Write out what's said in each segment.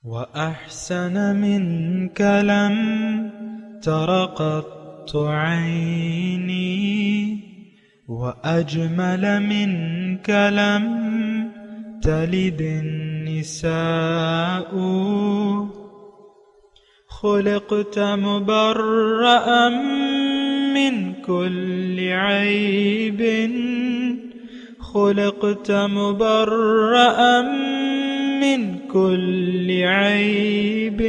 وأحسن منك لم تر قط عيني، وأجمل منك لم تلد النساء. خلقت مبرأ من كل عيب، خلقت مبرأ من كل عيب،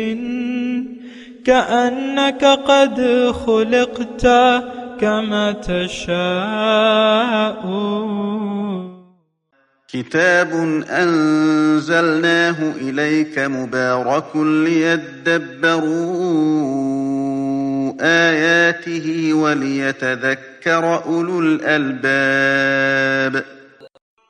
كأنك قد خلقت كما تشاء. كتاب أنزلناه إليك مبارك ليدبروا آياته وليتذكر أولو الألباب.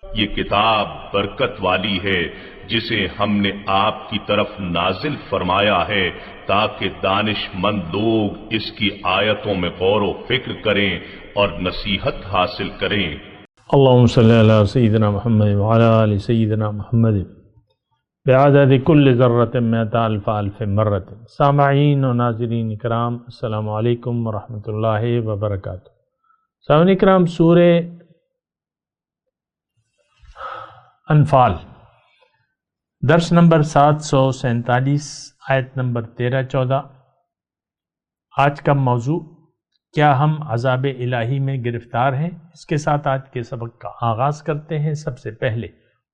یہ کتاب برکت والی ہے جسے ہم نے آپ کی طرف نازل فرمایا ہے تاکہ دانش مند لوگ اس کی آیتوں میں غور و فکر کریں اور نصیحت حاصل کریں۔ اللهم صل على سيدنا محمد وعلى آل سيدنا محمد بعدد كل ذرة مئة ألف ألف مرة۔ سامعین و ناظرین اکرام، السلام علیکم ورحمۃ اللہ وبرکاتہ۔ سامعین اکرام، سورہ انفال درس نمبر 747، آیت نمبر 13-14۔ آج کا موضوع، کیا ہم عذاب الہی میں گرفتار ہیں؟ اس کے ساتھ آج کے سبق کا آغاز کرتے ہیں۔ سب سے پہلے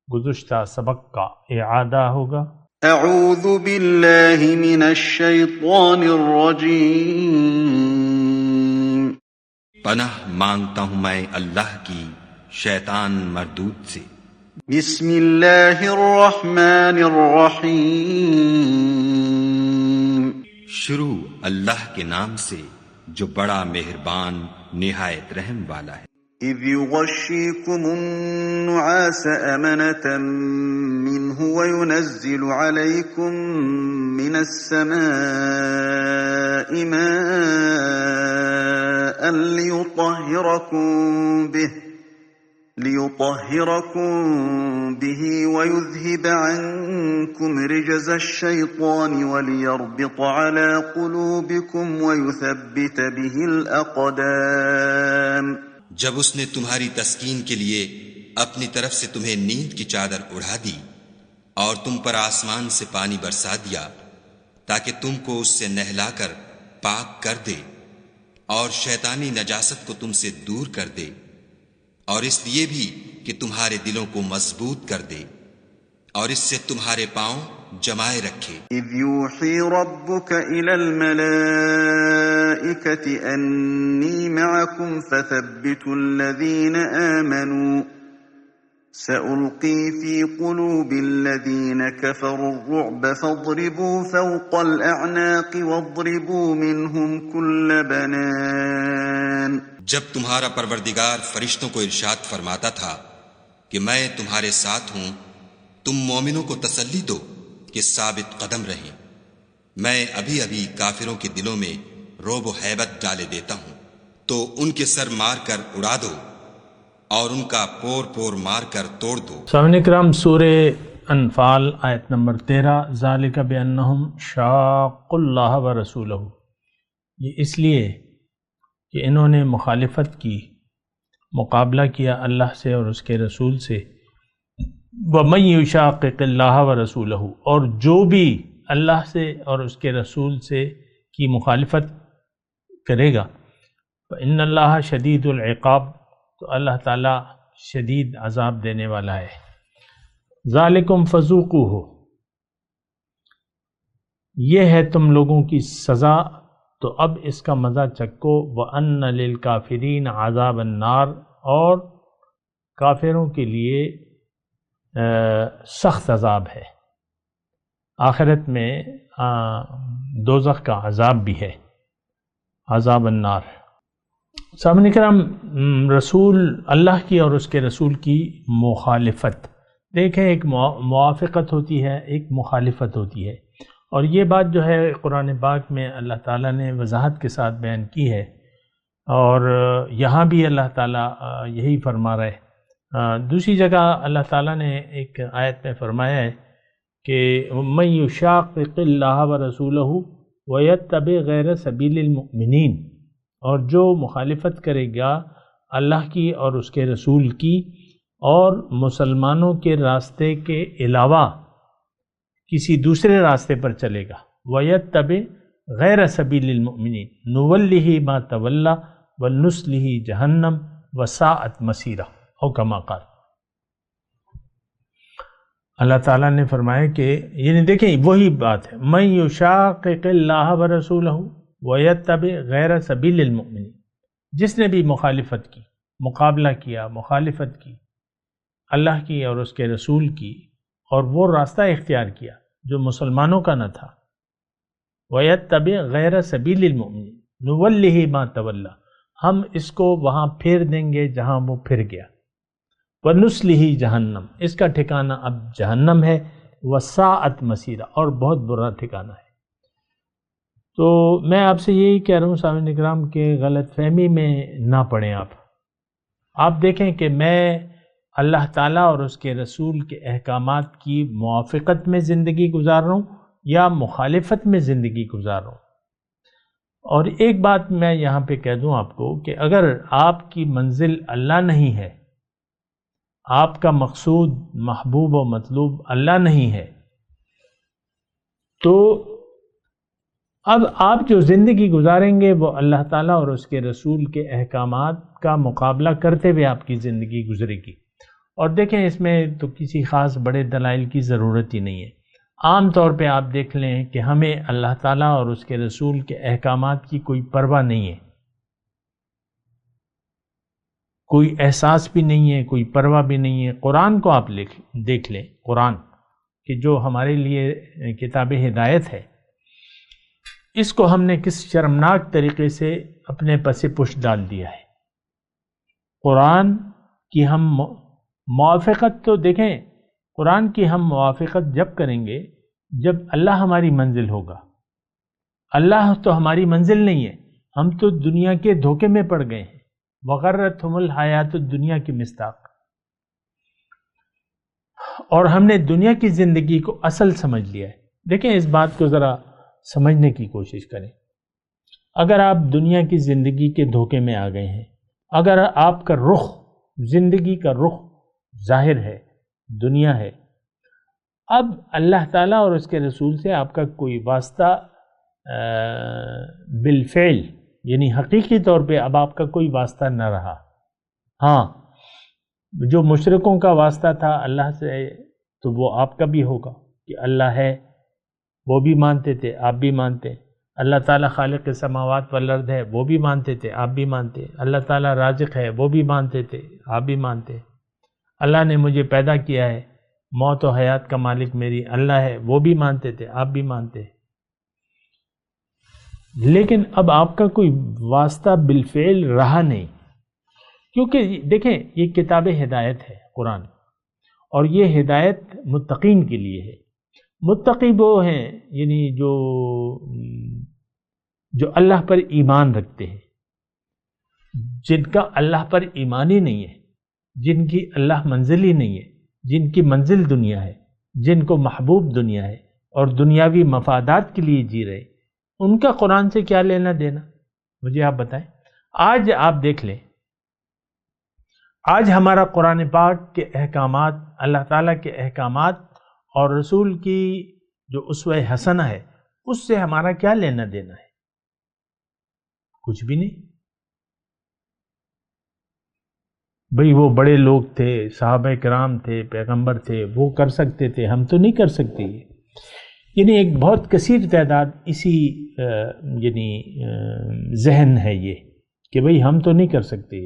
گزشتہ سبق کا اعادہ ہوگا۔ اعوذ باللہ من الشیطان الرجیم۔ پناہ مانگتا ہوں میں اللہ کی شیطان مردود سے۔ بسم اللہ الرحمن الرحیم۔ شروع اللہ کے نام سے جو بڑا مہربان نہایت رحم والا ہے۔ اذ یغشیکم النعاس امنة منه وینزل علیکم من السماء ماء ليطهركم به ويذهب عنكم رجز الشيطان وليربط على قلوبكم ويثبت به الأقدام۔ جب اس نے تمہاری تسکین کے لیے اپنی طرف سے تمہیں نیند کی چادر اڑا دی اور تم پر آسمان سے پانی برسا دیا تاکہ تم کو اس سے نہلا کر پاک کر دے اور شیطانی نجاست کو تم سے دور کر دے، اور اس لیے بھی کہ تمہارے دلوں کو مضبوط کر دے اور اس سے تمہارے پاؤں جمائے رکھے۔ اذ یوحی ربک الی الملائکۃ انی معکم فثبتوا الذین آمنوا سألقی فی قلوب الذین کفروا الرعب فاضربوا فوق الاعناق واضربوا منهم کل بنان۔ جب تمہارا پروردگار فرشتوں کو ارشاد فرماتا تھا کہ میں تمہارے ساتھ ہوں، تم مومنوں کو تسلی دو کہ ثابت قدم رہیں، میں ابھی ابھی کافروں کے دلوں میں رعب و ہیبت ڈالے دیتا ہوں، تو ان کے سر مار کر اڑا دو اور ان کا پور پور مار کر توڑ دو۔ سامعین اکرام، سورہ انفال آیت نمبر 13، ذالک بانہم شاقوا اللہ ورسولہ، یہ اس لیے کہ انہوں نے مخالفت کی، مقابلہ کیا اللہ سے اور اس کے رسول سے۔ وَمَن يُشَاقِقِ اللَّهَ وَرَسُولَهُ، اور جو بھی اللہ سے اور اس کے رسول سے کی مخالفت کرے گا، فَإِنَّ اللَّهَ شَدِيدُ الْعِقَابِ، تو اللہ تعالیٰ شدید عذاب دینے والا ہے۔ ذَلِكُمْ فَذُوقُوهُ، یہ ہے تم لوگوں کی سزا، تو اب اس کا مزہ چکو۔ وَأَنَّ لِلْكَافِرِينَ عَذَابَ النَّارِ، اور کافروں کے لیے سخت عذاب ہے، آخرت میں دوزخ کا عذاب بھی ہے، عذاب النار۔ سامعین کرام، رسول اللہ کی اور اس کے رسول کی مخالفت، دیکھیں ایک موافقت ہوتی ہے، ایک مخالفت ہوتی ہے، اور یہ بات جو ہے قرآن پاک میں اللہ تعالیٰ نے وضاحت کے ساتھ بیان کی ہے، اور یہاں بھی اللہ تعالیٰ یہی فرما رہا ہے۔ دوسری جگہ اللہ تعالیٰ نے ایک آیت میں فرمایا ہے کہ من یشاقق اللہ ورسولہ ویتبع غیر سبیل المؤمنین، اور جو مخالفت کرے گا اللہ کی اور اس کے رسول کی اور مسلمانوں کے راستے کے علاوہ کسی دوسرے راستے پر چلے گا، ویتبع غیر سبیل المؤمنین نولہ ما تولی ونصلہ جہنم وساءت مصیرہ، او کما قال۔ اللہ تعالیٰ نے فرمایا کہ یعنی دیکھیں وہی بات ہے، من یشاقق اللہ ورسولہ ویتبع غیر سبیل المؤمنین، جس نے بھی مخالفت کی، مقابلہ کیا، مخالفت کی اللہ کی اور اس کے رسول کی، اور وہ راستہ اختیار کیا جو مسلمانوں کا نہ تھا، ویتبع غیر سبیل المؤمنین نولہ ما تولی، ہم اس کو وہاں پھیر دیں گے جہاں وہ پھر گیا، وَنُصْلِهِ جہنم، اس کا ٹھکانہ اب جہنم ہے، وَسَاءَتْ مَصِيرًا، اور بہت برا ٹھکانہ ہے۔ تو میں آپ سے یہی کہہ رہا ہوں سامعین اکرام کہ غلط فہمی میں نہ پڑیں آپ دیکھیں کہ میں اللہ تعالیٰ اور اس کے رسول کے احکامات کی موافقت میں زندگی گزار رہا ہوں یا مخالفت میں زندگی گزار رہا ہوں۔ اور ایک بات میں یہاں پہ کہہ دوں آپ کو کہ اگر آپ کی منزل اللہ نہیں ہے، آپ کا مقصود محبوب و مطلوب اللہ نہیں ہے، تو اب آپ جو زندگی گزاریں گے وہ اللہ تعالیٰ اور اس کے رسول کے احکامات کا مقابلہ کرتے ہوئے آپ کی زندگی گزرے گی۔ اور دیکھیں اس میں تو کسی خاص بڑے دلائل کی ضرورت ہی نہیں ہے، عام طور پہ آپ دیکھ لیں کہ ہمیں اللہ تعالیٰ اور اس کے رسول کے احکامات کی کوئی پرواہ نہیں ہے، کوئی احساس بھی نہیں ہے، کوئی پرواہ بھی نہیں ہے۔ قرآن کو آپ دیکھ لیں، قرآن کہ جو ہمارے لیے کتاب ہدایت ہے، اس کو ہم نے کس شرمناک طریقے سے اپنے پس پشت ڈال دیا ہے۔ قرآن کی ہم موافقت تو دیکھیں، قرآن کی ہم موافقت جب کریں گے جب اللہ ہماری منزل ہوگا۔ اللہ تو ہماری منزل نہیں ہے، ہم تو دنیا کے دھوکے میں پڑ گئے ہیں، وغرتہم الحیات الدنیا کی مصداق، اور ہم نے دنیا کی زندگی کو اصل سمجھ لیا ہے۔ دیکھیں اس بات کو ذرا سمجھنے کی کوشش کریں، اگر آپ دنیا کی زندگی کے دھوکے میں آ گئے ہیں، اگر آپ کا رخ، زندگی کا رخ ظاہر ہے، دنیا ہے، اب اللہ تعالیٰ اور اس کے رسول سے آپ کا کوئی واسطہ بالفعل یعنی حقیقی طور پہ اب آپ کا کوئی واسطہ نہ رہا۔ ہاں، جو مشرکوں کا واسطہ تھا اللہ سے تو وہ آپ کا بھی ہوگا کہ اللہ ہے، وہ بھی مانتے تھے، آپ بھی مانتے۔ اللہ تعالیٰ خالق السماوات والارض ہے، وہ بھی مانتے تھے، آپ بھی مانتے۔ اللہ تعالیٰ رازق ہے، وہ بھی مانتے تھے، آپ بھی مانتے۔ اللہ نے مجھے پیدا کیا ہے، موت و حیات کا مالک میری اللہ ہے، وہ بھی مانتے تھے، آپ بھی مانتے۔ لیکن اب آپ کا کوئی واسطہ بالفعل رہا نہیں، کیونکہ دیکھیں یہ کتاب ہدایت ہے قرآن، اور یہ ہدایت متقین کے لیے ہے۔ متقی وہ ہیں یعنی جو اللہ پر ایمان رکھتے ہیں، جن کا اللہ پر ایمان ہی نہیں ہے، جن کی اللہ منزل ہی نہیں ہے، جن کی منزل دنیا ہے، جن کو محبوب دنیا ہے اور دنیاوی مفادات کے لیے جی رہے، ان کا قرآن سے کیا لینا دینا؟ مجھے آپ بتائیں۔ آج آپ دیکھ لیں، آج ہمارا قرآن پاک کے احکامات، اللہ تعالیٰ کے احکامات اور رسول کی جو اسوہ حسنہ ہے، اس سے ہمارا کیا لینا دینا ہے؟ کچھ بھی نہیں۔ بھئی وہ بڑے لوگ تھے، صحابہ کرام تھے، پیغمبر تھے، وہ کر سکتے تھے، ہم تو نہیں کر سکتے۔ یعنی ایک بہت کثیر تعداد اسی ذہن ہے یہ کہ بھئی ہم تو نہیں کر سکتے،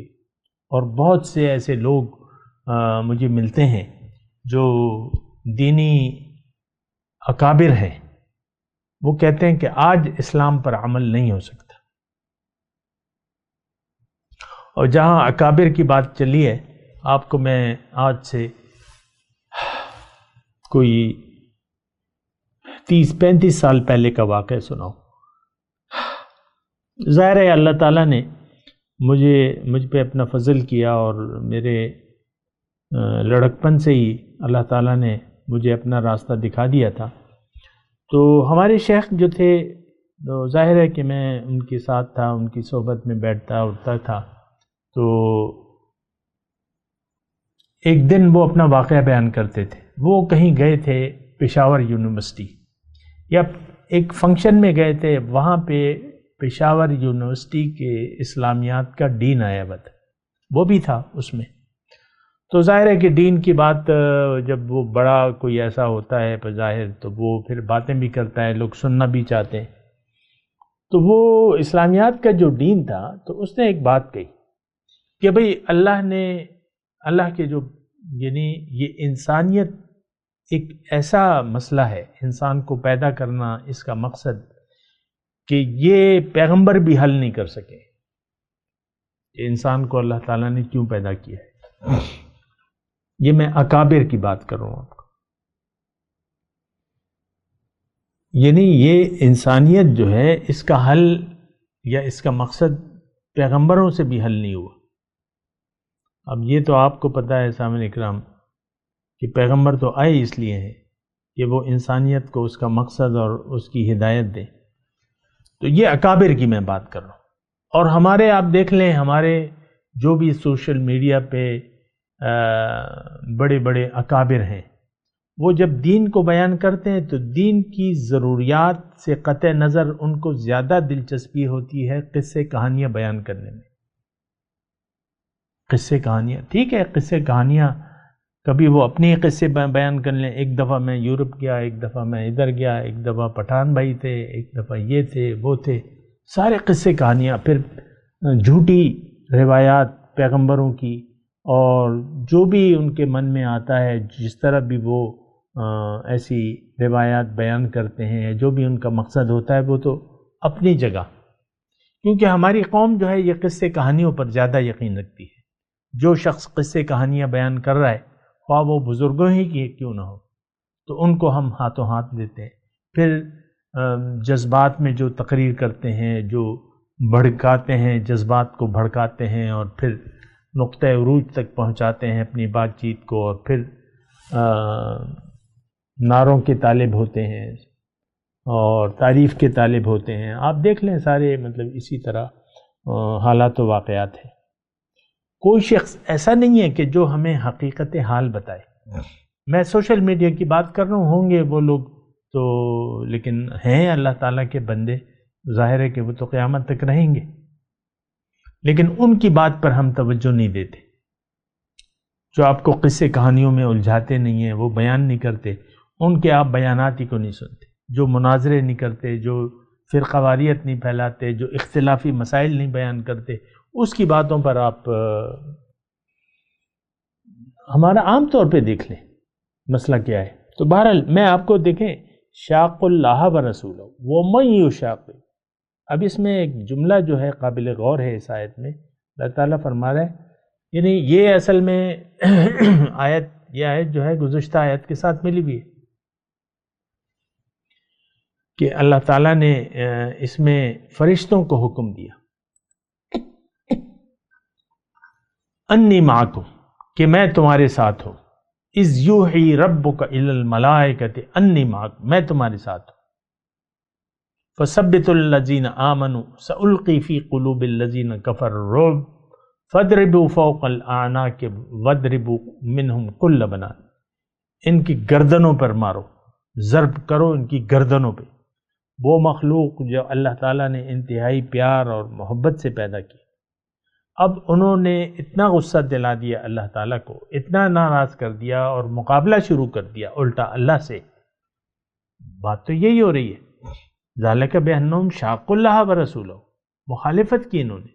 اور بہت سے ایسے لوگ مجھے ملتے ہیں جو دینی اکابر ہیں، وہ کہتے ہیں کہ آج اسلام پر عمل نہیں ہو سکتا۔ اور جہاں اکابر کی بات چلی ہے، آپ کو میں آج سے کوئی 30-35 سال پہلے کا واقعہ سناؤں۔ ظاہر ہے اللہ تعالیٰ نے مجھ پہ اپنا فضل کیا، اور میرے لڑکپن سے ہی اللہ تعالیٰ نے مجھے اپنا راستہ دکھا دیا تھا۔ تو ہمارے شیخ جو تھے تو ظاہر ہے کہ میں ان کے ساتھ تھا، ان کی صحبت میں بیٹھتا اٹھتا تھا۔ تو ایک دن وہ اپنا واقعہ بیان کرتے تھے، وہ کہیں گئے تھے پشاور یونیورسٹی یا ایک فنکشن میں گئے تھے، وہاں پہ پشاور یونیورسٹی کے اسلامیات کا ڈین آیا ہوا تھا، وہ بھی تھا اس میں۔ تو ظاہر ہے کہ ڈین کی بات جب وہ بڑا کوئی ایسا ہوتا ہے بظاہر تو وہ پھر باتیں بھی کرتا ہے، لوگ سننا بھی چاہتے ہیں۔ تو وہ اسلامیات کا جو ڈین تھا تو اس نے ایک بات کہی کہ بھئی اللہ کے جو یعنی یہ انسانیت ایک ایسا مسئلہ ہے، انسان کو پیدا کرنا اس کا مقصد کہ یہ پیغمبر بھی حل نہیں کر سکے کہ انسان کو اللہ تعالیٰ نے کیوں پیدا کیا ہے۔ یہ میں اکابر کی بات کر رہا ہوں آپ کو، یعنی یہ انسانیت جو ہے اس کا حل یا اس کا مقصد پیغمبروں سے بھی حل نہیں ہوا۔ اب یہ تو آپ کو پتہ ہے سامعین اکرام کہ پیغمبر تو آئے اس لیے ہیں کہ وہ انسانیت کو اس کا مقصد اور اس کی ہدایت دیں۔ تو یہ اکابر کی میں بات کر رہا ہوں۔ اور ہمارے آپ دیکھ لیں، ہمارے جو بھی سوشل میڈیا پہ بڑے بڑے اکابر ہیں، وہ جب دین کو بیان کرتے ہیں تو دین کی ضروریات سے قطع نظر ان کو زیادہ دلچسپی ہوتی ہے قصے کہانیاں بیان کرنے میں۔ قصے کہانیاں ٹھیک ہے، قصے کہانیاں کبھی وہ اپنی قصے بیان کر لیں، ایک دفعہ میں یورپ گیا، ایک دفعہ میں ادھر گیا، ایک دفعہ پٹھان بھائی تھے، ایک دفعہ یہ تھے وہ تھے، سارے قصے کہانیاں، پھر جھوٹی روایات پیغمبروں کی، اور جو بھی ان کے من میں آتا ہے جس طرح بھی وہ ایسی روایات بیان کرتے ہیں، جو بھی ان کا مقصد ہوتا ہے وہ تو اپنی جگہ، کیونکہ ہماری قوم جو ہے یہ قصے کہانیوں پر زیادہ یقین رکھتی ہے۔ جو شخص قصے کہانیاں بیان کر رہا ہے، خواہ وہ بزرگوں ہی کی کیوں نہ ہو، تو ان کو ہم ہاتھوں ہاتھ لیتے ہیں۔ پھر جذبات میں جو تقریر کرتے ہیں، جو بھڑکاتے ہیں، جذبات کو بھڑکاتے ہیں اور پھر نقطہ عروج تک پہنچاتے ہیں اپنی بات چیت کو، اور پھر نعروں کے طالب ہوتے ہیں اور تعریف کے طالب ہوتے ہیں۔ آپ دیکھ لیں سارے مطلب اسی طرح حالات و واقعات ہیں۔ کوئی شخص ایسا نہیں ہے کہ جو ہمیں حقیقت حال بتائے۔ میں سوشل میڈیا کی بات کر رہا ہوں، ہوں گے وہ لوگ تو، لیکن ہیں اللہ تعالیٰ کے بندے، ظاہر ہے کہ وہ تو قیامت تک رہیں گے، لیکن ان کی بات پر ہم توجہ نہیں دیتے۔ جو آپ کو قصے کہانیوں میں الجھاتے نہیں ہیں، وہ بیان نہیں کرتے، ان کے آپ بیانات ہی کو نہیں سنتے۔ جو مناظرے نہیں کرتے، جو فرقہ واریت نہیں پھیلاتے، جو اختلافی مسائل نہیں بیان کرتے، اس کی باتوں پر آپ ہمارا عام طور پہ دیکھ لیں مسئلہ کیا ہے۔ تو بہرحال میں آپ کو دیکھیں، شاق اللہ و رسولہ ومن یشاق، اب اس میں ایک جملہ جو ہے قابل غور ہے اس آیت میں، اللہ تعالیٰ فرما رہا ہے، یعنی یہ اصل میں آیت، یہ آیت جو ہے گزشتہ آیت کے ساتھ ملی ہوئی ہے کہ اللہ تعالیٰ نے اس میں فرشتوں کو حکم دیا انی معکم، کہ میں تمہارے ساتھ ہوں، اذ یوحی ربک الی الملائکۃ انی معکم، میں تمہارے ساتھ ہوں، فثبتوا الذین آمنوا سألقی فی قلوب الذین کفروا الرعب فاضربوا فوق الاعناق واضربوا منہم کل بنان، ان کی گردنوں پر مارو، ضرب کرو ان کی گردنوں پہ۔ وہ مخلوق جو اللہ تعالیٰ نے انتہائی پیار اور محبت سے پیدا کی، اب انہوں نے اتنا غصہ دلا دیا اللہ تعالیٰ کو، اتنا ناراض کر دیا اور مقابلہ شروع کر دیا الٹا اللہ سے۔ بات تو یہی ہو رہی ہے، ذالک بأنہم شاقوا اللہ ورسولہ، مخالفت کی انہوں نے،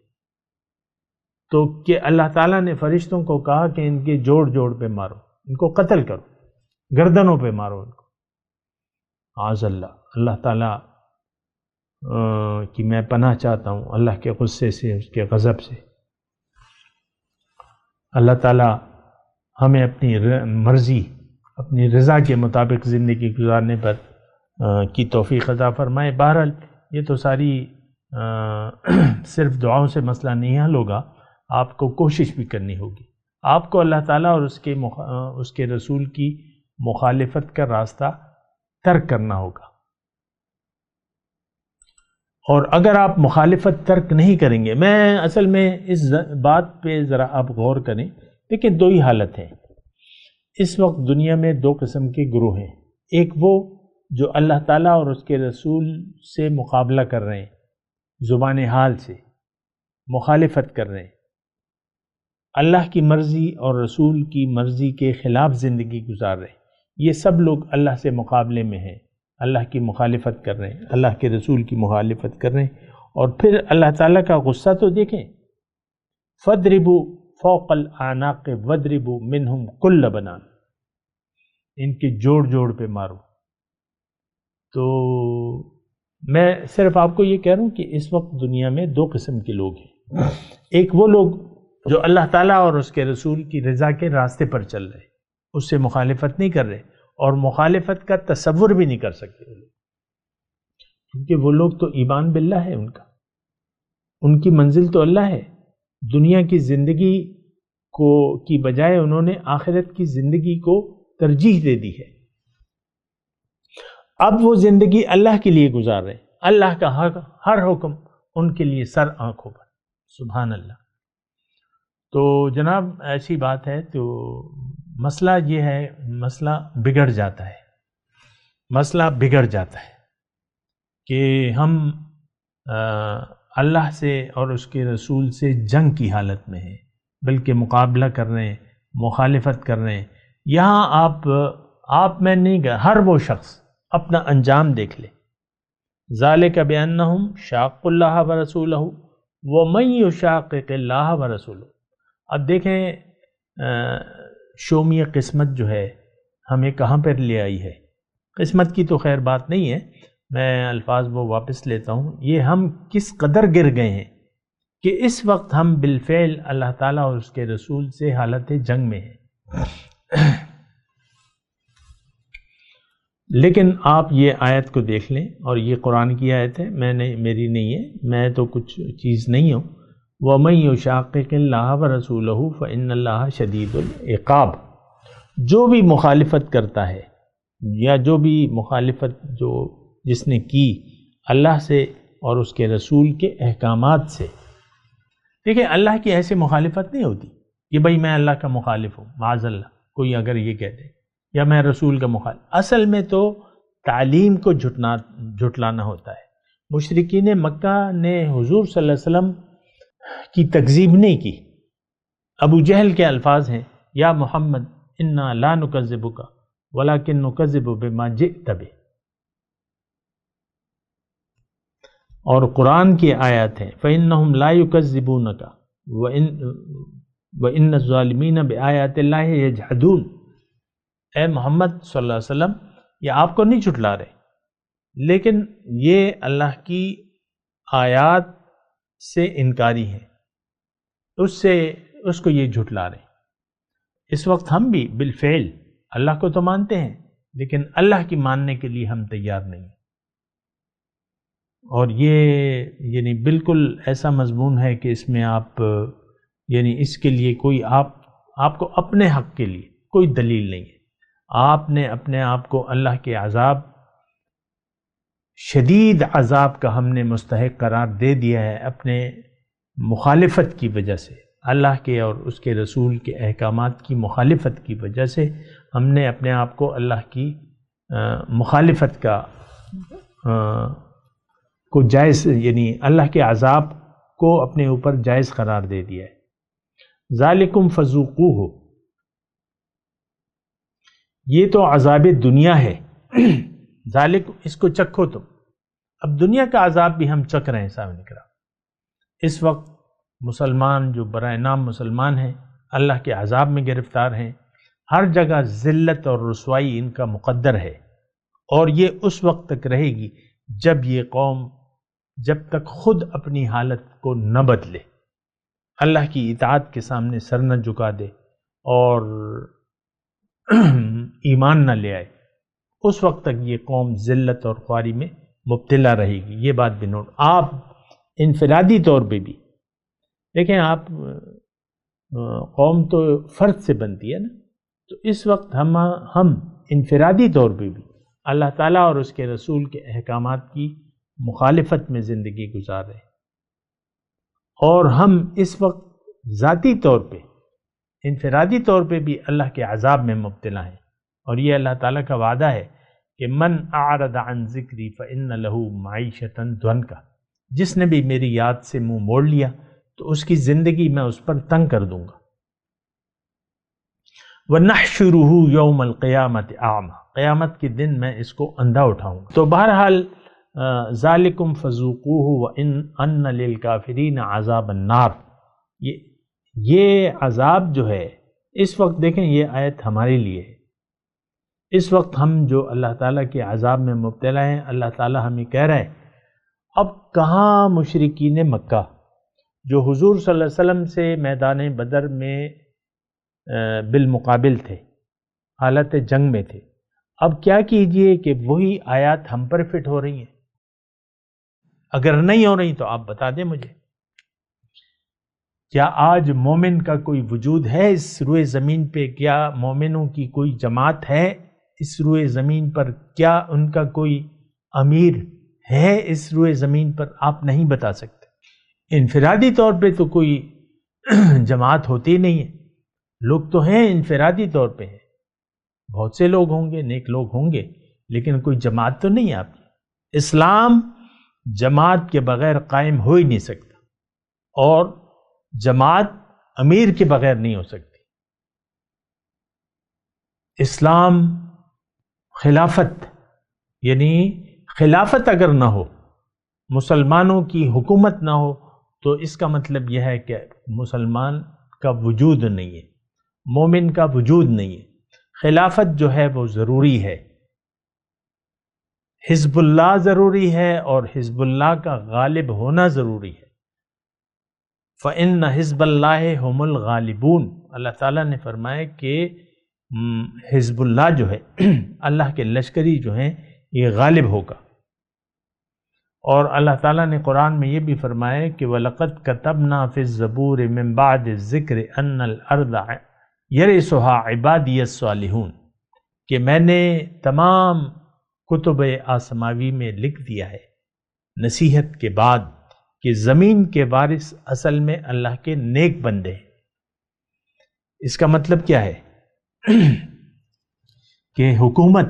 تو کہ اللہ تعالیٰ نے فرشتوں کو کہا کہ ان کے جوڑ جوڑ پہ مارو، ان کو قتل کرو، گردنوں پہ مارو ان کو۔ معاذ اللہ، اللہ تعالیٰ کی میں پناہ چاہتا ہوں اللہ کے غصے سے، اس کے غضب سے۔ اللہ تعالیٰ ہمیں اپنی مرضی، اپنی رضا کے مطابق زندگی گزارنے پر کی توفیق عطا فرمائے۔ بہرحال یہ تو ساری صرف دعاؤں سے مسئلہ نہیں حل ہوگا، آپ کو کوشش بھی کرنی ہوگی۔ آپ کو اللہ تعالیٰ اور اس کے رسول کی مخالفت کا راستہ ترک کرنا ہوگا. اور اگر آپ مخالفت ترک نہیں کریں گے، میں اصل میں اس بات پہ ذرا آپ غور کریں. دیکھیں، دو ہی حالت ہیں اس وقت دنیا میں. دو قسم کے گروہ ہیں. ایک وہ جو اللہ تعالیٰ اور اس کے رسول سے مقابلہ کر رہے ہیں، زبان حال سے مخالفت کر رہے ہیں، اللہ کی مرضی اور رسول کی مرضی کے خلاف زندگی گزار رہے ہیں. یہ سب لوگ اللہ سے مقابلے میں ہیں، اللہ کی مخالفت کر رہے ہیں، اللہ کے رسول کی مخالفت کر رہے ہیں. اور پھر اللہ تعالیٰ کا غصہ تو دیکھیں، فَاضْرِبُوا فَوْقَ الْأَعْنَاقِ وَاضْرِبُوا مِنْهُمْ كُلَّ بَنَانٍ، ان کے جوڑ جوڑ پہ مارو. تو میں صرف آپ کو یہ کہہ رہا ہوں کہ اس وقت دنیا میں دو قسم کے لوگ ہیں. ایک وہ لوگ جو اللہ تعالیٰ اور اس کے رسول کی رضا کے راستے پر چل رہے، اس سے مخالفت نہیں کر رہے، اور مخالفت کا تصور بھی نہیں کر سکتے وہ لوگ، کیونکہ وہ لوگ تو ایمان باللہ ہے ان کا، ان کی منزل تو اللہ ہے. دنیا کی زندگی کی بجائے انہوں نے آخرت کی زندگی کو ترجیح دے دی ہے. اب وہ زندگی اللہ کے لیے گزار رہے ہیں، اللہ کا ہر حکم ان کے لیے سر آنکھوں پر. سبحان اللہ. تو جناب ایسی بات ہے. تو مسئلہ یہ ہے، مسئلہ بگڑ جاتا ہے، مسئلہ بگڑ جاتا ہے کہ ہم اللہ سے اور اس کے رسول سے جنگ کی حالت میں ہیں، بلکہ مقابلہ کر رہے ہیں، مخالفت کر رہے ہیں. یہاں آپ میں نہیں گئے، ہر وہ شخص اپنا انجام دیکھ لے. ذالک بانہم شاقوا اللہ ورسولہ ومن یشاقق اللہ ورسولہ. اب دیکھیں شومی قسمت جو ہے ہمیں کہاں پر لے آئی ہے. قسمت کی تو خیر بات نہیں ہے، میں الفاظ وہ واپس لیتا ہوں. یہ ہم کس قدر گر گئے ہیں کہ اس وقت ہم بالفعل اللہ تعالیٰ اور اس کے رسول سے حالت جنگ میں ہیں. لیکن آپ یہ آیت کو دیکھ لیں، اور یہ قرآن کی آیت ہے، میری نہیں ہے، میں تو کچھ چیز نہیں ہوں. وَمَن يُشَاقِقِ اللَّهَ وَرَسُولَهُ فَإِنَّ اللَّهَ شَدِيدُ الْعِقَابِ. جو بھی مخالفت کرتا ہے، یا جو بھی مخالفت جس نے کی اللہ سے اور اس کے رسول کے احکامات سے. دیکھیں، اللہ کی ایسے مخالفت نہیں ہوتی کہ بھئی میں اللہ کا مخالف ہوں، معاذ اللہ کوئی اگر یہ کہہ دے، یا میں رسول کا مخالف. اصل میں تو تعلیم کو جھٹلانا ہوتا ہے. مشرکین مکہ نے حضور صلی اللہ علیہ وسلم کی تکذیب نہیں کی. ابو جہل کے الفاظ ہیں، یا محمد انا لا نکذبک ولکن نکذب بما جئت بہ. اور قرآن کی آیات ہیں فإنہم لا یکذبونک وإن الظالمین بآیات اللہ یجحدون. اے محمد صلی اللہ علیہ وسلم، یہ آپ کو نہیں جھٹلا رہے، لیکن یہ اللہ کی آیات سے انکاری ہیں، اس کو یہ جھٹلا رہے ہیں. اس وقت ہم بھی بالفعل اللہ کو تو مانتے ہیں، لیکن اللہ کی ماننے کے لیے ہم تیار نہیں ہیں. اور یہ یعنی بالکل ایسا مضمون ہے کہ اس میں آپ یعنی اس کے لیے کوئی آپ کو اپنے حق کے لیے کوئی دلیل نہیں ہے. آپ نے اپنے آپ کو اللہ کے عذاب، شدید عذاب کا ہم نے مستحق قرار دے دیا ہے اپنے مخالفت کی وجہ سے. اللہ کے اور اس کے رسول کے احکامات کی مخالفت کی وجہ سے ہم نے اپنے آپ کو اللہ کی مخالفت کو جائز، یعنی اللہ کے عذاب کو اپنے اوپر جائز قرار دے دیا ہے. ذالکم فذوقوہ، یہ تو عذاب دنیا ہے. ذالک، اس کو چکھو تم. اب دنیا کا عذاب بھی ہم چکھ رہے ہیں سامنے کرام. اس وقت مسلمان جو برائے نام مسلمان ہیں اللہ کے عذاب میں گرفتار ہیں. ہر جگہ ذلت اور رسوائی ان کا مقدر ہے، اور یہ اس وقت تک رہے گی جب یہ قوم جب تک خود اپنی حالت کو نہ بدلے، اللہ کی اطاعت کے سامنے سر نہ جھکا دے اور ایمان نہ لے آئے، اس وقت تک یہ قوم ذلت اور خواری میں مبتلا رہے گی. یہ بات بھی نوٹ. آپ انفرادی طور پہ بھی دیکھیں، آپ قوم تو فرد سے بنتی ہے نا، تو اس وقت ہم انفرادی طور پہ بھی اللہ تعالیٰ اور اس کے رسول کے احکامات کی مخالفت میں زندگی گزار رہے ہیں، اور ہم اس وقت ذاتی طور پہ انفرادی طور پہ بھی اللہ کے عذاب میں مبتلا ہیں، اور یہ اللہ تعالیٰ کا وعدہ ہے کہ من اعرض عن ذکری فإن له معیشۃ ضنکا، جس نے بھی میری یاد سے منہ موڑ لیا تو اس کی زندگی میں اس پر تنگ کر دوں گا۔ وَنَحْشُرُهُ يَوْمَ الْقِيَامَةِ أَعْمَى، قیامت کے دن میں اس کو اندھا اٹھاؤں گا۔ تو بہرحال ذالکم فذوقوہ وَإِنَّ لِلْكَافِرِينَ عَذَابَ النَّارِ، یہ عذاب جو ہے اس وقت دیکھیں، یہ آیت ہمارے لیے ہے۔ اس وقت ہم جو اللہ تعالیٰ کے عذاب میں مبتلا ہیں، اللہ تعالیٰ ہمیں کہہ رہا ہے اب کہاں مشرکین مکہ جو حضور صلی اللہ علیہ وسلم سے میدان بدر میں بالمقابل تھے، حالت جنگ میں تھے، اب کیا کیجئے کہ وہی آیات ہم پر فٹ ہو رہی ہیں؟ اگر نہیں ہو رہی تو آپ بتا دیں مجھے، کیا آج مومن کا کوئی وجود ہے اس روئے زمین پہ؟ کیا مومنوں کی کوئی جماعت ہے اس روئے زمین پر؟ کیا ان کا کوئی امیر ہے اس روئے زمین پر؟ آپ نہیں بتا سکتے۔ انفرادی طور پہ تو کوئی جماعت ہوتی نہیں ہے، لوگ تو ہیں انفرادی طور پہ ہیں، بہت سے لوگ ہوں گے، نیک لوگ ہوں گے، لیکن کوئی جماعت تو نہیں ہے آپ کی۔ اسلام جماعت کے بغیر قائم ہو ہی نہیں سکتا، اور جماعت امیر کے بغیر نہیں ہو سکتی۔ اسلام خلافت، یعنی خلافت اگر نہ ہو، مسلمانوں کی حکومت نہ ہو، تو اس کا مطلب یہ ہے کہ مسلمان کا وجود نہیں ہے، مومن کا وجود نہیں ہے۔ خلافت جو ہے وہ ضروری ہے، حزب اللہ ضروری ہے، اور حزب اللہ کا غالب ہونا ضروری ہے۔ فَإِنَّ حِزْبَ اللَّهِ هُمُ الْغَالِبُونَ، اللہ تعالیٰ نے فرمایا کہ حزب اللہ جو ہے، اللہ کے لشکری جو ہیں، یہ غالب ہوگا۔ اور اللہ تعالیٰ نے قرآن میں یہ بھی فرمایا کہ وَلَقَدْ كَتَبْنَا فِي الزَّبُورِ مِن بَعْدِ الذِّكْرِ أَنَّ الْأَرْضَ يَرِثُهَا عِبَادِيَ الصَّالِحُونَ، کہ میں نے تمام کتب آسماوی میں لکھ دیا ہے نصیحت کے بعد کہ زمین کے وارث اصل میں اللہ کے نیک بندے ہیں۔ اس کا مطلب کیا ہے کہ حکومت،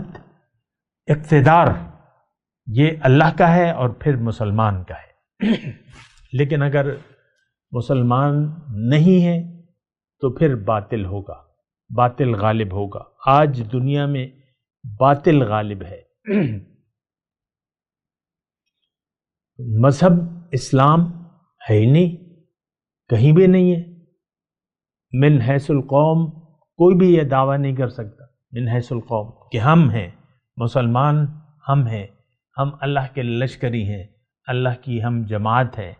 اقتدار یہ اللہ کا ہے اور پھر مسلمان کا ہے۔ لیکن اگر مسلمان نہیں ہے تو پھر باطل ہوگا، باطل غالب ہوگا۔ آج دنیا میں باطل غالب ہے۔ مذہب اسلام ہے ہی نہیں، کہیں بھی نہیں ہے۔ من حیث القوم کوئی بھی یہ دعویٰ نہیں کر سکتا، من حیث القوم، کہ ہم ہیں مسلمان، ہم ہیں، ہم اللہ کے لشکری ہیں، اللہ کی ہم جماعت ہے،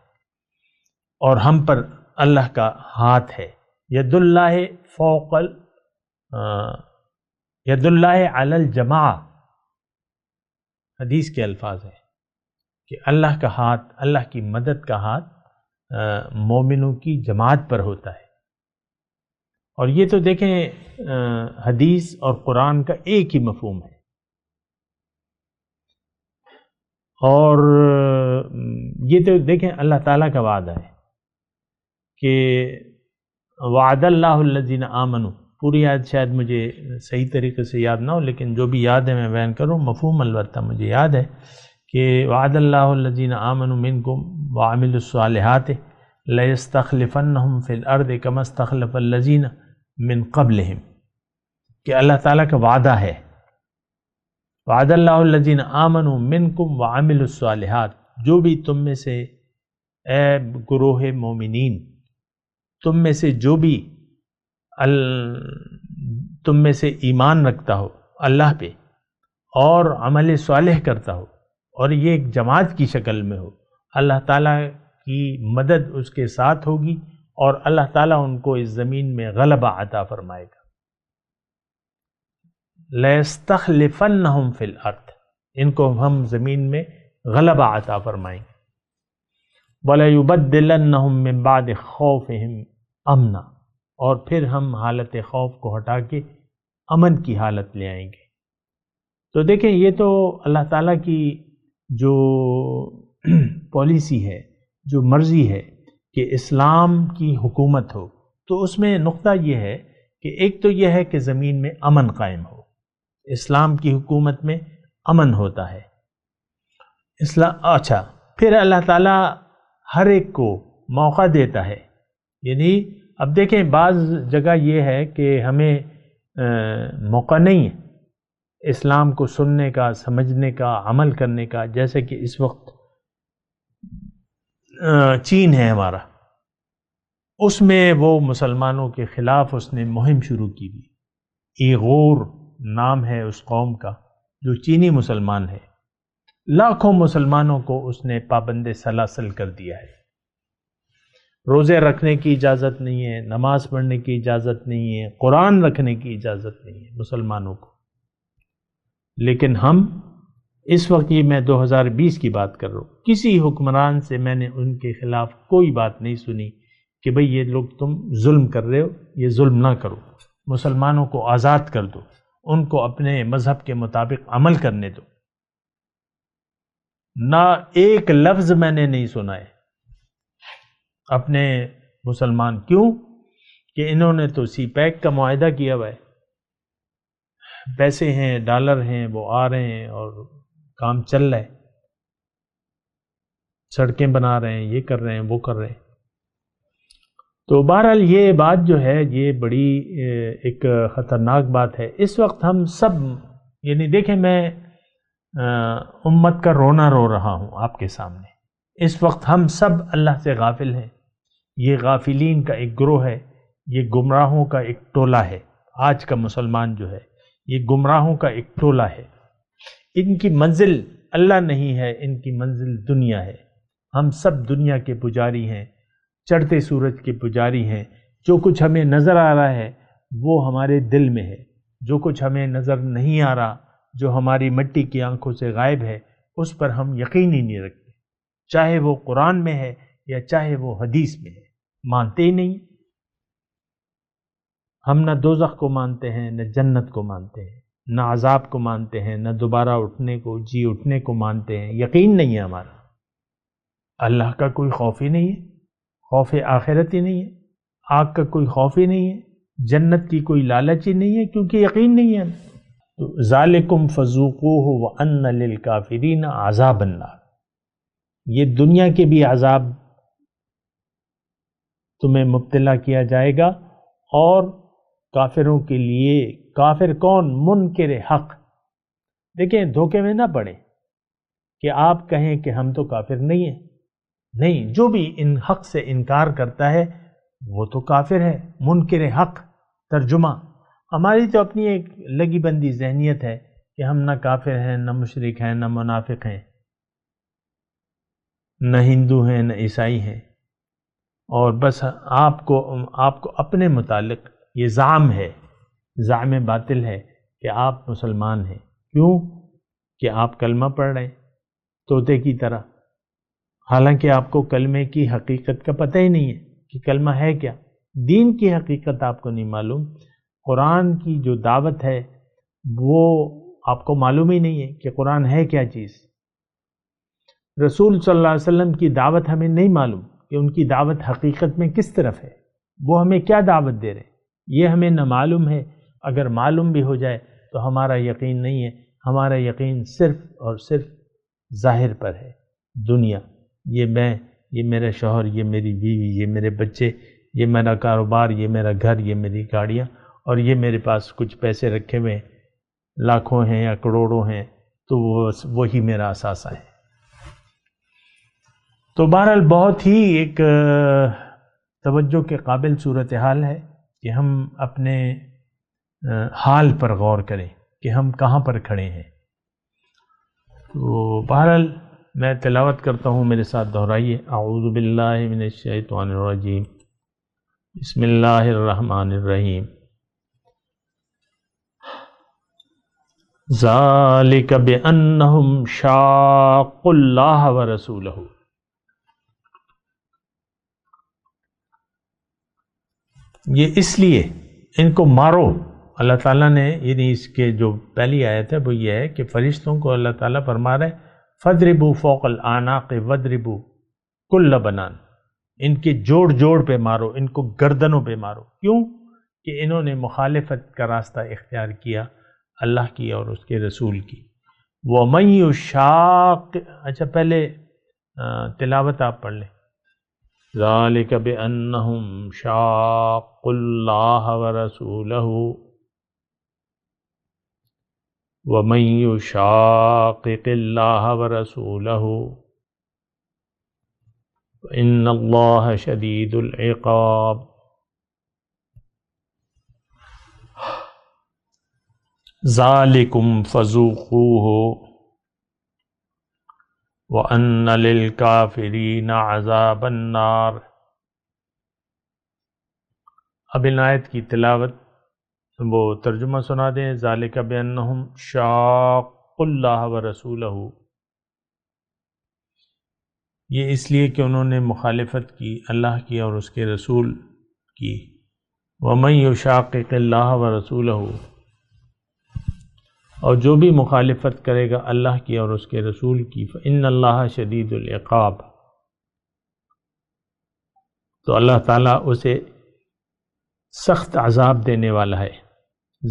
اور ہم پر اللہ کا ہاتھ ہے۔ ید اللہ فوق ید اللہ علی الجماع، حدیث کے الفاظ ہیں کہ اللہ کا ہاتھ، اللہ کی مدد کا ہاتھ مومنوں کی جماعت پر ہوتا ہے۔ اور یہ تو دیکھیں حدیث اور قرآن کا ایک ہی مفہوم ہے۔ اور یہ تو دیکھیں اللہ تعالیٰ کا وعدہ ہے کہ وعد اللہ الذین آمنوا، پوری یاد شاید مجھے صحیح طریقے سے یاد نہ ہو، لیکن جو بھی یاد ہے میں بیان کروں، مفہوم البتہ مجھے یاد ہے کہ وعد اللہ الذین آمنوا منکم وعملوا الصالحات لیستخلفنہم فی الارض کما استخلف الذین من قبلہم، کہ اللہ تعالیٰ کا وعدہ ہے، وعد اللہ الذین آمنوا منکم وعملوا الصالحات، جو بھی تم میں سے، اے گروہ مومنین، تم میں سے جو بھی تم میں سے ایمان رکھتا ہو اللہ پہ اور عمل صالح کرتا ہو، اور یہ ایک جماعت کی شکل میں ہو، اللہ تعالیٰ کی مدد اس کے ساتھ ہوگی، اور اللہ تعالیٰ ان کو اس زمین میں غلبہ عطا فرمائے گا۔ لَيَسْتَخْلِفَنَّهُمْ فِي الْأَرْضِ، ان کو ہم زمین میں غلبہ عطا فرمائیں گے۔ وَلَيُبَدِّلَنَّهُمْ مِنْ بَعْدِ خَوْفِهِمْ أَمْنًا، اور پھر ہم حالت خوف کو ہٹا کے امن کی حالت لے آئیں گے۔ تو دیکھیں یہ تو اللہ تعالیٰ کی جو پالیسی ہے، جو مرضی ہے کہ اسلام کی حکومت ہو، تو اس میں نقطہ یہ ہے کہ ایک تو یہ ہے کہ زمین میں امن قائم ہو، اسلام کی حکومت میں امن ہوتا ہے اچھا، پھر اللہ تعالیٰ ہر ایک کو موقع دیتا ہے، یعنی اب دیکھیں بعض جگہ یہ ہے کہ ہمیں موقع نہیں ہے اسلام کو سننے کا، سمجھنے کا، عمل کرنے کا، جیسے کہ اس وقت چین ہے ہمارا، اس میں وہ مسلمانوں کے خلاف اس نے مہم شروع کی تھی، ایغور نام ہے اس قوم کا جو چینی مسلمان ہے، لاکھوں مسلمانوں کو اس نے پابند سلاسل کر دیا ہے، روزے رکھنے کی اجازت نہیں ہے، نماز پڑھنے کی اجازت نہیں ہے، قرآن رکھنے کی اجازت نہیں ہے مسلمانوں کو۔ لیکن ہم اس وقت یہ میں 2020 کی بات کر رہا ہوں، کسی حکمران سے میں نے ان کے خلاف کوئی بات نہیں سنی کہ بھئی یہ لوگ تم ظلم کر رہے ہو، یہ ظلم نہ کرو، مسلمانوں کو آزاد کر دو، ان کو اپنے مذہب کے مطابق عمل کرنے دو، نہ ایک لفظ میں نے نہیں سنا ہے اپنے مسلمان۔ کیوں کہ انہوں نے تو سی پیک کا معاہدہ کیا ہوا ہے، پیسے ہیں، ڈالر ہیں، وہ آ رہے ہیں اور کام چل رہا ہے، سڑکیں بنا رہے ہیں، یہ کر رہے ہیں، وہ کر رہے ہیں۔ تو بہرحال یہ بات جو ہے یہ بڑی ایک خطرناک بات ہے۔ اس وقت ہم سب یعنی دیکھیں میں امت کا رونا رو رہا ہوں آپ کے سامنے، اس وقت ہم سب اللہ سے غافل ہیں، یہ غافلین کا ایک گروہ ہے، یہ گمراہوں کا ایک ٹولہ ہے، آج کا مسلمان جو ہے یہ گمراہوں کا ایک ٹولہ ہے، ان کی منزل اللہ نہیں ہے، ان کی منزل دنیا ہے، ہم سب دنیا کے پجاری ہیں، چڑھتے سورج کے پجاری ہیں، جو کچھ ہمیں نظر آ رہا ہے وہ ہمارے دل میں ہے، جو کچھ ہمیں نظر نہیں آ رہا، جو ہماری مٹی کی آنکھوں سے غائب ہے، اس پر ہم یقین ہی نہیں رکھتے، چاہے وہ قرآن میں ہے یا چاہے وہ حدیث میں ہے، مانتے ہی نہیں۔ ہم نہ دوزخ کو مانتے ہیں، نہ جنت کو مانتے ہیں، نہ عذاب کو مانتے ہیں، نہ دوبارہ اٹھنے کو، جی اٹھنے کو مانتے ہیں، یقین نہیں ہے ہمارا، اللہ کا کوئی خوف ہی نہیں ہے، خوف آخرت ہی نہیں ہے، آگ کا کوئی خوف ہی نہیں ہے، جنت کی کوئی لالچ ہی نہیں ہے، کیونکہ یقین نہیں ہے۔ تو ذالکم فذوقوہ وان للکافرین عذاب النار، یہ دنیا کے بھی عذاب تمہیں مبتلا کیا جائے گا، اور کافروں کے لیے، کافر کون؟ منکر حق۔ دیکھیں دھوکے میں نہ پڑیں کہ آپ کہیں کہ ہم تو کافر نہیں ہیں، نہیں، جو بھی ان حق سے انکار کرتا ہے وہ تو کافر ہے، منکر حق۔ ترجمہ ہماری تو اپنی ایک لگی بندی ذہنیت ہے کہ ہم نہ کافر ہیں، نہ مشرک ہیں، نہ منافق ہیں، نہ ہندو ہیں، نہ عیسائی ہیں، اور بس آپ کو اپنے متعلق یہ زعم ہے، زعم باطل ہے کہ آپ مسلمان ہیں۔ کیوں کہ آپ کلمہ پڑھ رہے ہیں طوطے کی طرح، حالانکہ آپ کو کلمے کی حقیقت کا پتہ ہی نہیں ہے کہ کلمہ ہے کیا، دین کی حقیقت آپ کو نہیں معلوم، قرآن کی جو دعوت ہے وہ آپ کو معلوم ہی نہیں ہے کہ قرآن ہے کیا چیز، رسول صلی اللہ علیہ وسلم کی دعوت ہمیں نہیں معلوم کہ ان کی دعوت حقیقت میں کس طرف ہے، وہ ہمیں کیا دعوت دے رہے ہیں، یہ ہمیں نہ معلوم ہے۔ اگر معلوم بھی ہو جائے تو ہمارا یقین نہیں ہے، ہمارا یقین صرف اور صرف ظاہر پر ہے، دنیا، یہ میں، یہ میرا شوہر، یہ میری بیوی، یہ میرے بچے، یہ میرا کاروبار، یہ میرا گھر، یہ میری گاڑیاں، اور یہ میرے پاس کچھ پیسے رکھے ہوئے لاکھوں ہیں یا کروڑوں ہیں، تو وہی میرا اثاثہ ہے۔ تو بہرحال بہت ہی ایک توجہ کے قابل صورتحال ہے کہ ہم اپنے حال پر غور کریں کہ ہم کہاں پر کھڑے ہیں۔ تو بہرحال میں تلاوت کرتا ہوں، میرے ساتھ دہرائیے۔ اعوذ باللہ من الشیطان الرجیم، بسم اللہ الرحمن الرحیم۔ ذالک بأنہم شاقوا اللہ ورسولہ، یہ اس لیے ان کو مارو، اللہ تعالیٰ نے یعنی اس کے جو پہلی آیت ہے وہ یہ ہے کہ فرشتوں کو اللہ تعالیٰ فرما رہے فَضْرِبُوا فَوْقَ الْأَعْنَاقِ وَاضْرِبُوا كُلَّ بَنَانٍ، ان کے جوڑ جوڑ پہ مارو، ان کو گردنوں پہ مارو۔ کیوں؟ کہ انہوں نے مخالفت کا راستہ اختیار کیا اللہ کی اور اس کے رسول کی۔ وَمَن يُشَاقِّ، اچھا پہلے تلاوت آپ پڑھ لیں۔ ذَلِكَ بِأَنَّهُمْ شَاقُّوا اللَّهَ وَرَسُولَهُ وَمَن يُشَاقِّقِ اللَّهَ وَرَسُولَهُ فَإِنَّ اللَّهَ شَدِيدُ الْعِقَابِ۔ ذَلِكُمْ فَذُوقُوهُ وَأَنَّ لِلْكَافِرِينَ عَذَابَ النَّارِ۔ اب ان آیت کی تلاوت وہ ترجمہ سنا دیں۔ ذَلِكَ بِأَنَّهُمْ شَاقُّوا اللَّهَ وَرَسُولَهُ، یہ اس لیے کہ انہوں نے مخالفت کی اللہ کی اور اس کے رسول کی۔ وَمَن يُشَاقِقِ اللَّهَ وَرَسُولَهُ، اور جو بھی مخالفت کرے گا اللہ کی اور اس کے رسول کی، فَإِنَّ اللَّهَ شَدِيدُ الْعِقَابِ، تو اللہ تعالیٰ اسے سخت عذاب دینے والا ہے۔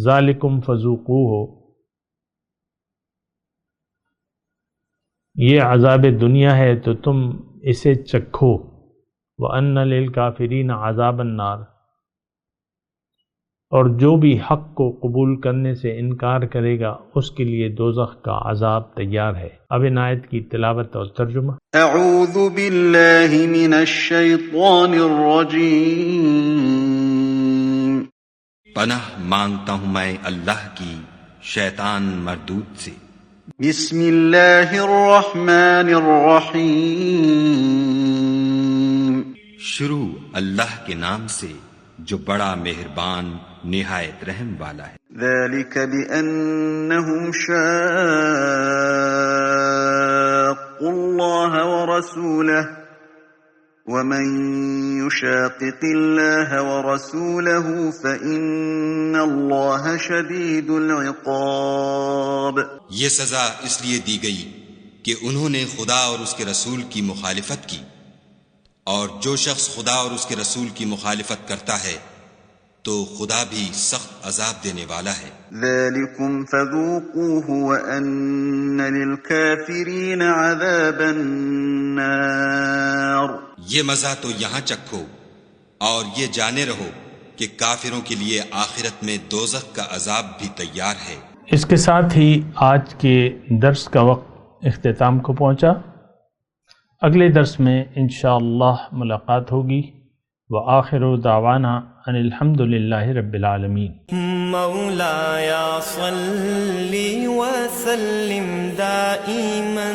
ذَلِكُمْ فَذُوقُوهُ، یہ عذاب دنیا ہے تو تم اسے چکھو۔ وَأَنَّ لِلْكَافِرِينَ عَذَابَ النَّارِ، اور جو بھی حق کو قبول کرنے سے انکار کرے گا اس کے لیے دوزخ کا عذاب تیار ہے۔ اب ان آیت کی تلاوت اور ترجمہ۔ اعوذ باللہ من الشیطان الرجیم، پناہ مانگتا ہوں میں اللہ کی شیطان مردود سے۔ بسم اللہ الرحمن الرحیم، شروع اللہ کے نام سے جو بڑا مہربان نہایت رحم والا ہے۔ ذلك بأنهم شاقوا الله ورسوله ومن يشاقق الله ورسوله فإن الله شديد العقاب۔ یہ سزا اس لیے دی گئی کہ انہوں نے خدا اور اس کے رسول کی مخالفت کی، اور جو شخص خدا اور اس کے رسول کی مخالفت کرتا ہے تو خدا بھی سخت عذاب دینے والا ہے۔ ذلكم فذوقوه وأن للكافرين عذاب النار۔ یہ مزہ تو یہاں چکھو اور یہ جانے رہو کہ کافروں کے لیے آخرت میں دوزخ کا عذاب بھی تیار ہے۔ اس کے ساتھ ہی آج کے درس کا وقت اختتام کو پہنچا۔ اگلے درس میں انشاءاللہ ملاقات ہوگی۔ وآخر دعوانا ان الحمد للہ رب العالمین۔ مولاي صل وسلم دائما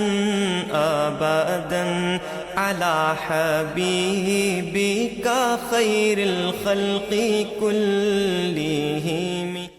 ابدا على حبيبك خير الخلق كلهم۔